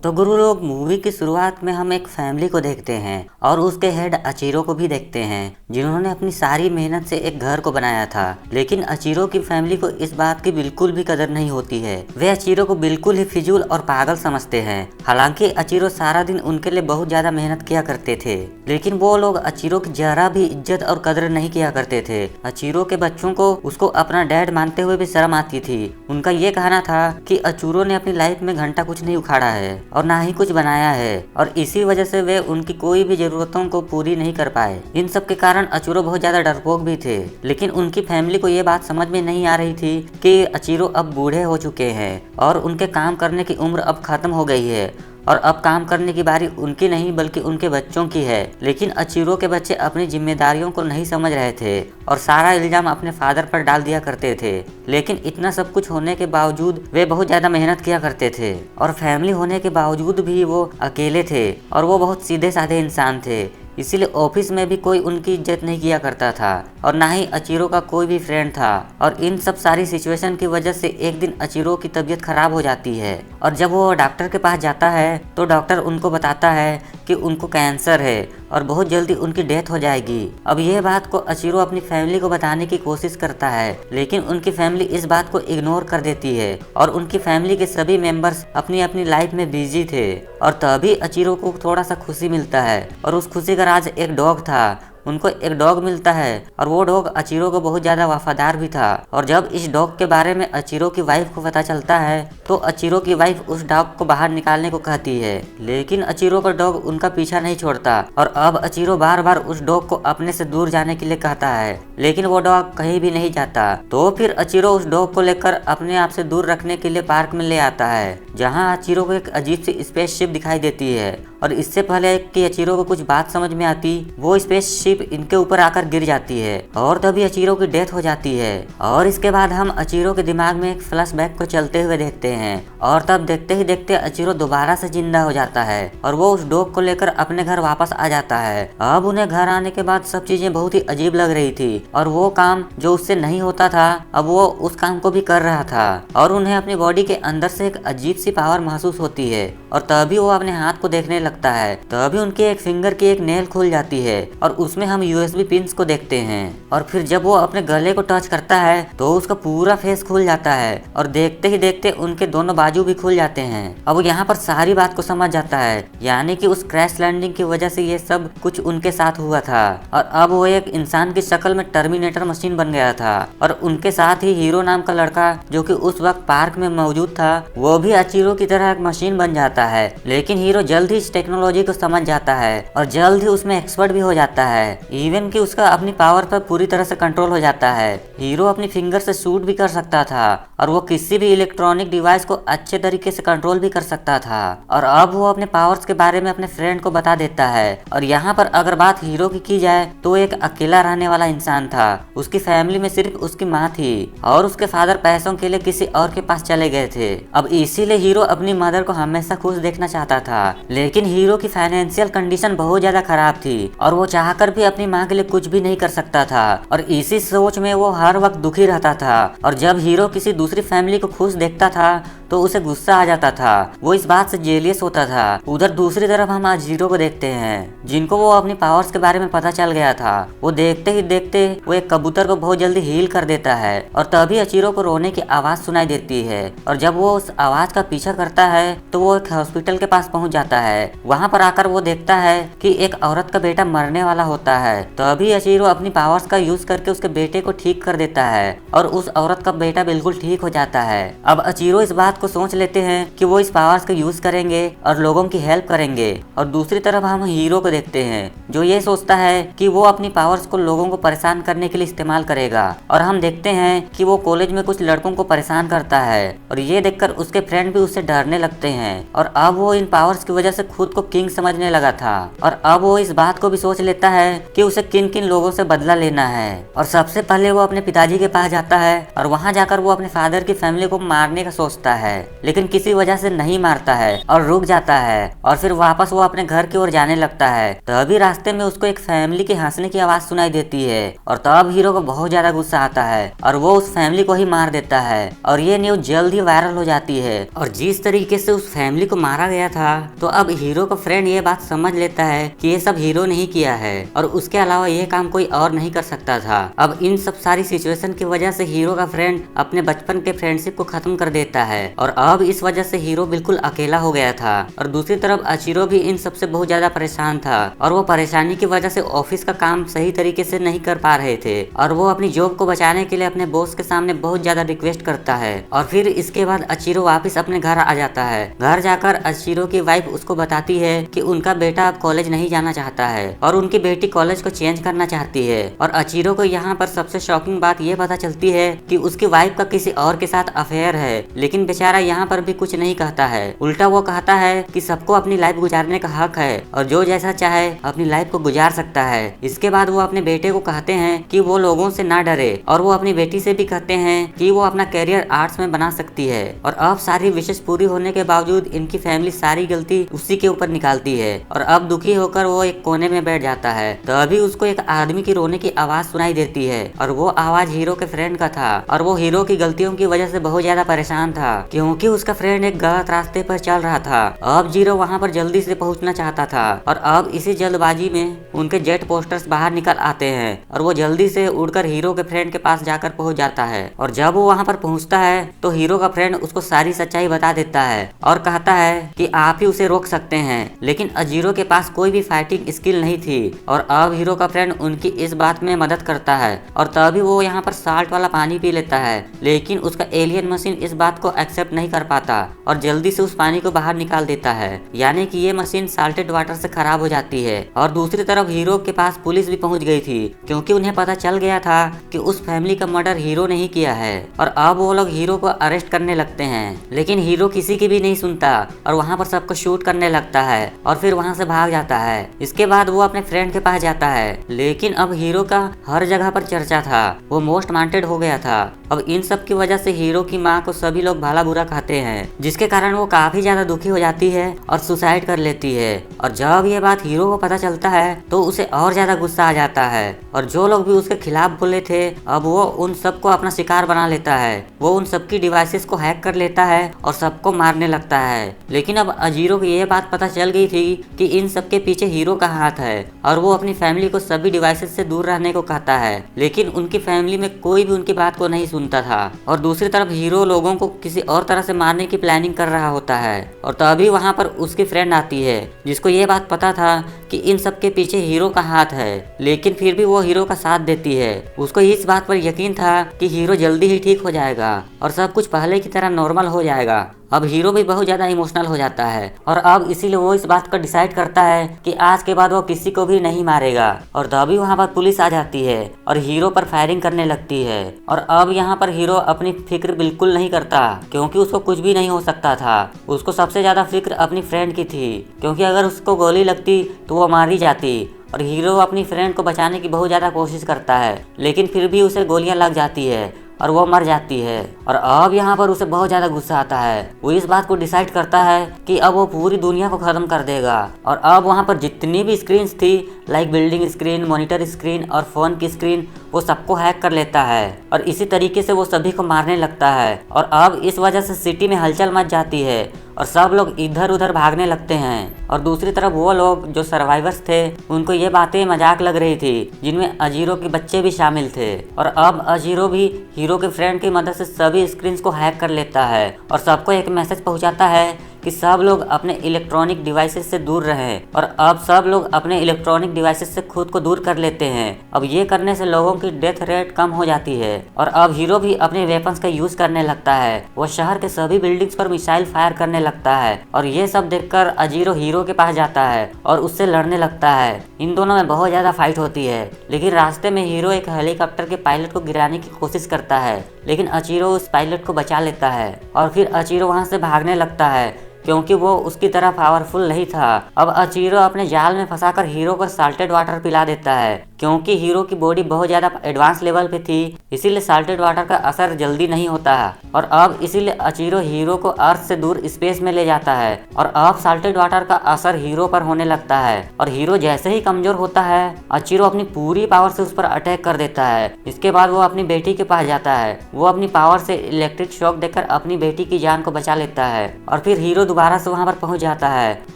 तो गुरु लोग मूवी की शुरुआत में हम एक फैमिली को देखते हैं और उसके हेड अचीरो को भी देखते हैं, जिन्होंने अपनी सारी मेहनत से एक घर को बनाया था। लेकिन अचीरो की फैमिली को इस बात की बिल्कुल भी कदर नहीं होती है। वे अचीरो को बिल्कुल ही फिजूल और पागल समझते हैं। हालांकि अचीरो सारा दिन उनके लिए बहुत ज्यादा मेहनत किया करते थे, लेकिन वो लोग अचीरो की जरा भी इज्जत और कदर नहीं किया करते थे। अचीरो के बच्चों को उसको अपना डैड मानते हुए भी शर्म आती थी। उनका ये कहना था कि अचीरो ने अपनी लाइफ में घंटा कुछ नहीं उखाड़ा है और ना ही कुछ बनाया है, और इसी वजह से वे उनकी कोई भी जरूरतों को पूरी नहीं कर पाए। इन सब के कारण अचीरो बहुत ज्यादा डरपोक भी थे, लेकिन उनकी फैमिली को ये बात समझ में नहीं आ रही थी कि अचीरो अब बूढ़े हो चुके हैं और उनके काम करने की उम्र अब खत्म हो गई है और अब काम करने की बारी उनकी नहीं बल्कि उनके बच्चों की है। लेकिन अचीरो के बच्चे अपनी जिम्मेदारियों को नहीं समझ रहे थे और सारा इल्जाम अपने फादर पर डाल दिया करते थे। लेकिन इतना सब कुछ होने के बावजूद वे बहुत ज्यादा मेहनत किया करते थे और फैमिली होने के बावजूद भी वो अकेले थे और वो बहुत सीधे साधे इंसान थे। इसीलिए ऑफिस में भी कोई उनकी इज्जत नहीं किया करता था और ना ही अचीरो का कोई भी फ्रेंड था। और इन सब सारी सिचुएशन की वजह से एक दिन अचीरो की तबीयत खराब हो जाती है और जब वो डॉक्टर के पास जाता है तो डॉक्टर उनको बताता है कि उनको कैंसर है और बहुत जल्दी उनकी डेथ हो जाएगी। अब यह बात को अचीरो अपनी फैमिली को बताने की कोशिश करता है, लेकिन उनकी फैमिली इस बात को इग्नोर कर देती है और उनकी फैमिली के सभी मेंबर्स अपनी अपनी लाइफ में बिजी थे। और तभी अचीरो को थोड़ा सा खुशी मिलता है और उस खुशी का राज एक डॉग था। उनको एक डॉग मिलता है और वो डॉग अचीरो को बहुत ज्यादा वफादार भी था। और जब इस डॉग के बारे में अचीरो की वाइफ को पता चलता है तो अचीरो की वाइफ उस डॉग को बाहर निकालने को कहती है, लेकिन अचीरो का डॉग उनका पीछा नहीं छोड़ता और अब अचीरो बार बार उस डॉग को अपने से दूर जाने के लिए कहता है, लेकिन वो डॉग कहीं भी नहीं जाता। तो फिर अचीरो उस डॉग को लेकर अपने आप से दूर रखने के लिए पार्क में ले आता है, जहाँ अचीरो को एक अजीब सी स्पेसशिप दिखाई देती है। और इससे पहले कि अचीरो को कुछ बात समझ में आती, वो स्पेसशिप इनके ऊपर आकर गिर जाती है और तभी अचीरो की डेथ हो जाती है। और इसके बाद हम अचीरो के दिमाग में एक फ्लैशबैक को चलते हुए देखते हैं और तब देखते ही देखते अचीरो दोबारा से जिंदा हो जाता है और वो उस डॉग को लेकर अपने घर वापस आ जाता है। अब उन्हें घर आने के बाद सब चीजें बहुत ही अजीब लग रही थी और वो काम जो उससे नहीं होता था अब वो उस काम को भी कर रहा था और उन्हें अपनी बॉडी के अंदर से एक अजीब सी पावर महसूस होती है। और तभी वो अपने हाथ को देखने लगता है, तभी उनके एक फिंगर की एक नेल खुल जाती है और उसमें हम यूएसबी पिंस को देखते हैं। और फिर जब वो अपने गले को टच करता है तो उसका पूरा फेस खुल जाता है और देखते ही देखते उनके दोनों बाजू भी खुल जाते हैं। अब वो यहाँ पर सारी बात को समझ जाता है, यानी कि उस क्रैश लैंडिंग की वजह से ये सब कुछ उनके साथ हुआ था और अब वो एक इंसान की शक्ल में टर्मिनेटर मशीन बन गया था। और उनके साथ ही हीरो नाम का लड़का जो कि उस वक्त पार्क में मौजूद था, वो भी अचीरो की तरह एक मशीन बन जाता है। लेकिन हीरो जल्द ही इस टेक्नोलॉजी को समझ जाता है और जल्द ही उसमें एक्सपर्ट भी हो जाता है, इवन कि उसका अपनी पावर पर पूरी तरह से कंट्रोल हो जाता है। हीरो अपनी फिंगर से शूट भी कर सकता था और वो किसी भी इलेक्ट्रॉनिक डिवाइस को अच्छे तरीके से कंट्रोल भी कर सकता था। और अब वो अपने पावर्स के बारे में अपने फ्रेंड को बता देता है। और यहाँ पर अगर बात हीरो की जाए तो एक अकेला रहने वाला इंसान था। उसकी फैमिली में सिर्फ उसकी माँ थी और उसके फादर पैसों के लिए किसी और के पास चले गए थे। अब इसीलिए हीरो अपनी मदर को हमेशा खुश देखना चाहता था, लेकिन हीरो की फाइनेंशियल कंडीशन बहुत ज्यादा खराब थी और वो चाहकर भी अपनी माँ के लिए कुछ भी नहीं कर सकता था। और इसी सोच में वो हर वक्त दुखी रहता था और जब हीरो किसी दूसरी फैमिली को खुश देखता था तो उसे गुस्सा आ जाता था। वो इस बात से जेलियस होता था। उधर दूसरी तरफ हम आज हीरो को देखते हैं, जिनको वो अपनी पावर्स के बारे में पता चल गया था। वो देखते ही देखते वो एक कबूतर को बहुत जल्दी हील कर देता है और तभी अचीरो को रोने की आवाज सुनाई देती है। और जब वो उस आवाज का पीछा करता है तो वो एक हॉस्पिटल के पास पहुंच जाता है। वहां पर आकर वो देखता है कि एक औरत का बेटा मरने वाला होता है। तभी अचीरो अपनी पावर्स का यूज करके उसके बेटे को ठीक कर देता है और उस औरत का बेटा बिल्कुल ठीक हो जाता है। अब अचीरो इस बात को सोच लेते हैं कि वो इस पावर्स का यूज करेंगे और लोगों की हेल्प करेंगे। और दूसरी तरफ हम हीरो को देखते हैं जो ये सोचता है कि वो अपनी पावर्स को लोगों को परेशान करने के लिए इस्तेमाल करेगा। और हम देखते हैं कि वो कॉलेज में कुछ लड़कों को परेशान करता है और ये देखकर उसके फ्रेंड भी उससे डरने लगते हैं। और अब वो इन पावर्स की वजह से खुद खुद को किंग समझने लगा था और अब वो इस बात को भी सोच लेता है कि उसे किन किन लोगों से बदला लेना है। और सबसे पहले वो अपने पिताजी के पास जाता है और वहाँ जाकर वो अपने फादर की फैमिली को मारने का सोचता है, लेकिन किसी वजह से नहीं मारता है और रुक जाता है और फिर वापस वो अपने घर की ओर जाने लगता है। तभी रास्ते में उसको एक फैमिली के हंसने की आवाज सुनाई देती है और तब हीरो को बहुत ज्यादा गुस्सा आता है और वो उस फैमिली को ही मार देता है और ये न्यूज जल्द ही वायरल हो जाती है। और जिस तरीके से उस फैमिली को मारा गया था तो अब हीरो का फ्रेंड ये बात समझ लेता है कि ये सब हीरो नहीं किया है और उसके अलावा ये काम कोई और नहीं कर सकता था। अब इन सब सारी सिचुएशन की वजह से हीरो का फ्रेंड अपने बचपन के फ्रेंडशिप को खत्म कर देता है और अब इस वजह से हीरो बिल्कुल अकेला हो गया था। और दूसरी तरफ अचीरो भी इन सबसे बहुत ज्यादा परेशान था और वो परेशानी की वजह से ऑफिस का काम सही तरीके से नहीं कर पा रहे थे और वो अपनी जॉब को बचाने के लिए अपने बॉस के सामने बहुत ज्यादा रिक्वेस्ट करता है। और फिर इसके बाद अचीरो वापस अपने घर आ जाता है। घर जाकर अचीरो की वाइफ उसको बताती है कि उनका बेटा अब कॉलेज नहीं जाना चाहता है और उनकी बेटी कॉलेज को चेंज करना चाहती है। और अचीरो को यहाँ पर सबसे शॉकिंग बात ये पता चलती है कि उसकी वाइफ का किसी और के साथ अफेयर है, लेकिन बेचारा यहाँ पर भी कुछ नहीं कहता है। उल्टा वो कहता है कि सबको अपनी लाइफ गुजारने का हक है और जो जैसा चाहे अपनी लाइफ को गुजार सकता है। इसके बाद वो अपने बेटे को कहते हैं कि वो लोगों से ना डरे और वो अपनी बेटी से भी कहते हैं कि वो अपना करियर आर्ट्स में बना सकती है। और अब सारी विशेष पूरी होने के बावजूद इनकी फैमिली सारी गलती उसी के ऊपर निकालती है और अब दुखी होकर वो एक कोने में बैठ जाता है। तभी उसको एक आदमी की रोने की आवाज सुनाई देती है और वो आवाज हीरो के फ्रेंड का था और वो हीरो की गलतियों की वजह से बहुत ज्यादा परेशान था क्योंकि उसका फ्रेंड एक गलत रास्ते पर चल रहा था। अब जीरो वहाँ पर जल्दी से पहुँचना चाहता था और अब इसी जल्दबाजी में उनके जेट पोस्टर्स बाहर निकल आते हैं और वो जल्दी से उड़कर हीरो के फ्रेंड के पास जाकर पहुँच जाता है। और जब वो वहाँ पर पहुँचता है तो हीरो का फ्रेंड उसको सारी सच्चाई बता देता है और कहता है कि आप ही उसे रोक सकते हैं, लेकिन अजीरो के पास कोई भी फाइटिंग स्किल नहीं थी। और अब हीरो का फ्रेंड उनकी इस बात में मदद करता है और तभी वो यहाँ पर साल्ट वाला पानी पी लेता है, लेकिन उसका एलियन मशीन इस बात को एक्सेप्ट नहीं कर पाता और जल्दी से उस पानी को बाहर निकाल देता है, यानी कि ये मशीन साल्टेड वाटर से खराब हो जाती है। और दूसरी तरफ हीरो के पास पुलिस भी पहुंच गई थी क्योंकि उन्हें पता चल गया था कि उस फैमिली का मर्डर हीरो नहीं किया है। और अब वो लोग हीरो को अरेस्ट करने लगते हैं, लेकिन हीरो किसी की भी नहीं सुनता और वहाँ पर सबको शूट करने लगता है और फिर वहाँ से भाग जाता है। इसके बाद वो अपने फ्रेंड के पास जाता है, लेकिन अब हीरो का हर जगह पर चर्चा था, वो मोस्ट वांटेड हो गया था। अब इन सब की वजह से हीरो की माँ को सभी लोग भला बुरा कहते हैं, जिसके कारण वो काफी ज्यादा दुखी हो जाती है और सुसाइड कर लेती है। और जब ये बात हीरो को पता चलता है तो उसे और ज्यादा गुस्सा आ जाता है और जो लोग भी उसके खिलाफ बोले थे अब वो उन सबको अपना शिकार बना लेता है। वो उन सबकी डिवाइसेस को हैक कर लेता है और सबको मारने लगता है। लेकिन अब अजीरो को ये बात पता चल गई थी कि इन सबके पीछे हीरो का हाथ है और वो अपनी फैमिली को सभी डिवाइसेस से दूर रहने को कहता है, लेकिन उनकी फैमिली में कोई भी उनकी बात को नहीं सुनता था। और दूसरी तरफ हीरो लोगों को किसी और तरह से मारने की प्लानिंग कर रहा होता है और तभी वहाँ पर उसकी फ्रेंड आती है जिसको ये बात पता था कि इन सब के पीछे हीरो का हाथ है, लेकिन फिर भी वो हीरो का साथ देती है। उसको इस बात पर यकीन था कि हीरो जल्दी ही ठीक हो जाएगा और सब कुछ पहले की तरह नॉर्मल हो जाएगा। अब हीरो भी बहुत ज्यादा इमोशनल हो जाता है और अब इसीलिए वो इस बात को डिसाइड करता है कि आज के बाद वो किसी को भी नहीं मारेगा। और तभी वहाँ पर पुलिस आ जाती है और हीरो पर फायरिंग करने लगती है। और अब यहाँ पर हीरो अपनी फिक्र बिल्कुल नहीं करता क्योंकि उसको कुछ भी नहीं हो सकता था। उसको सबसे ज्यादा फिक्र अपनी फ्रेंड की थी क्योंकि अगर उसको गोली लगती तो वो मारी जाती। और हीरो अपनी फ्रेंड को बचाने की बहुत ज्यादा कोशिश करता है, लेकिन फिर भी उसे गोलियां लग जाती है और वो मर जाती है। और अब यहाँ पर उसे बहुत ज्यादा गुस्सा आता है। वो इस बात को डिसाइड करता है कि अब वो पूरी दुनिया को खत्म कर देगा। और अब वहाँ पर जितनी भी स्क्रीन्स थी like building screen, monitor screen और फोन की स्क्रीन, वो सबको हैक कर लेता है और इसी तरीके से वो सभी को मारने लगता है। और अब इस वजह से सिटी में हलचल मच जाती है और सब लोग इधर उधर भागने लगते हैं। और दूसरी तरफ वो लोग जो सर्वाइवर्स थे उनको ये बातें मजाक लग रही थी, जिनमें अजीरो के बच्चे भी शामिल थे। और अब अजीरो भी हीरो के फ्रेंड की मदद से सभी स्क्रीन्स को हैक कर लेता है और सबको एक मैसेज पहुंचाता है कि सब लोग अपने इलेक्ट्रॉनिक डिवाइसेस से दूर रहें। और अब सब लोग अपने इलेक्ट्रॉनिक डिवाइसेस से खुद को दूर कर लेते हैं। अब ये करने से लोगों की डेथ रेट कम हो जाती है। और अब हीरो भी अपने वेपन्स का यूज करने लगता है। वो शहर के सभी बिल्डिंग्स पर मिसाइल फायर करने लगता है और ये सब देखकर अजीरो हीरो के पास जाता है और उससे लड़ने लगता है। इन दोनों में बहुत ज्यादा फाइट होती है, लेकिन रास्ते में हीरो एक हेलीकॉप्टर के पायलट को गिराने की कोशिश करता है, लेकिन अचीरो उस पायलट को बचा लेता है और फिर अचीरो वहाँ से भागने लगता है। क्योंकि वो उसकी तरह पावरफुल नहीं था। अब अचीरो अपने जाल में फंसाकर हीरो को साल्टेड वाटर पिला देता है। क्योंकि हीरो की बॉडी बहुत ज्यादा एडवांस लेवल पे थी, इसीलिए साल्टेड वाटर का असर जल्दी नहीं होता है। और अब इसीलिए अचीरो हीरो को अर्थ से दूर स्पेस में ले जाता है और अब साल्टेड वाटर का असर हीरो पर होने लगता है। और हीरो जैसे ही कमजोर होता है, अचीरो अपनी पूरी पावर से उस पर अटैक कर देता है। इसके बाद वो अपनी बेटी के पास जाता है। वो अपनी पावर से इलेक्ट्रिक शॉक देकर अपनी बेटी की जान को बचा लेता है और फिर हीरो दोबारा से वहां पर पहुंच जाता है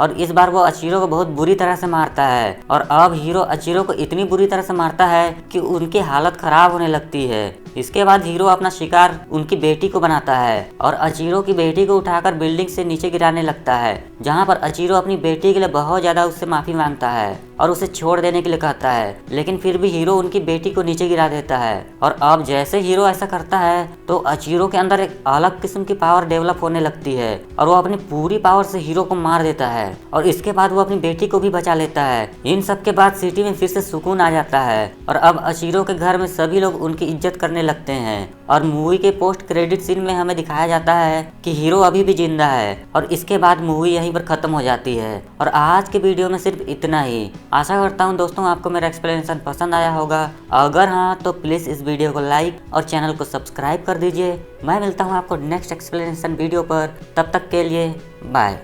और इस बार वो अचीरो को बहुत बुरी तरह से मारता है। और अब हीरो अचीरो को इतनी बुरी तरह से मारता है कि उनकी हालत खराब होने लगती है। इसके बाद हीरो अपना शिकार उनकी बेटी को बनाता है और अचीरो की बेटी को उठाकर बिल्डिंग से नीचे गिराने लगता है, जहां पर अचीरो अपनी बेटी के लिए बहुत ज्यादा उससे माफी मांगता है और उसे छोड़ देने के लिए कहता है। लेकिन फिर भी हीरो उनकी बेटी को नीचे गिरा देता है। और अब जैसे हीरो ऐसा करता है तो अचीरो के अंदर एक अलग किस्म की पावर डेवलप होने लगती है और वो अपनी पूरी पावर से हीरो को मार देता है और इसके बाद वो अपनी बेटी को भी बचा लेता है। इन सब के बाद सिटी में फिर से सुकून आ जाता है और अब अचीरो के घर में सभी लोग उनकी इज्जत करने लगते हैं। और मूवी के पोस्ट क्रेडिट सीन में हमें दिखाया जाता है कि हीरो अभी भी जिंदा है और इसके बाद मूवी यहीं पर खत्म हो जाती है। और आज के वीडियो में सिर्फ इतना ही। आशा करता हूँ दोस्तों आपको मेरा एक्सप्लेनेशन पसंद आया होगा। अगर हाँ तो प्लीज़ इस वीडियो को लाइक और चैनल को सब्सक्राइब कर दीजिए। मैं मिलता हूँ आपको नेक्स्ट एक्सप्लेनेशन वीडियो पर। तब तक के लिए बाय।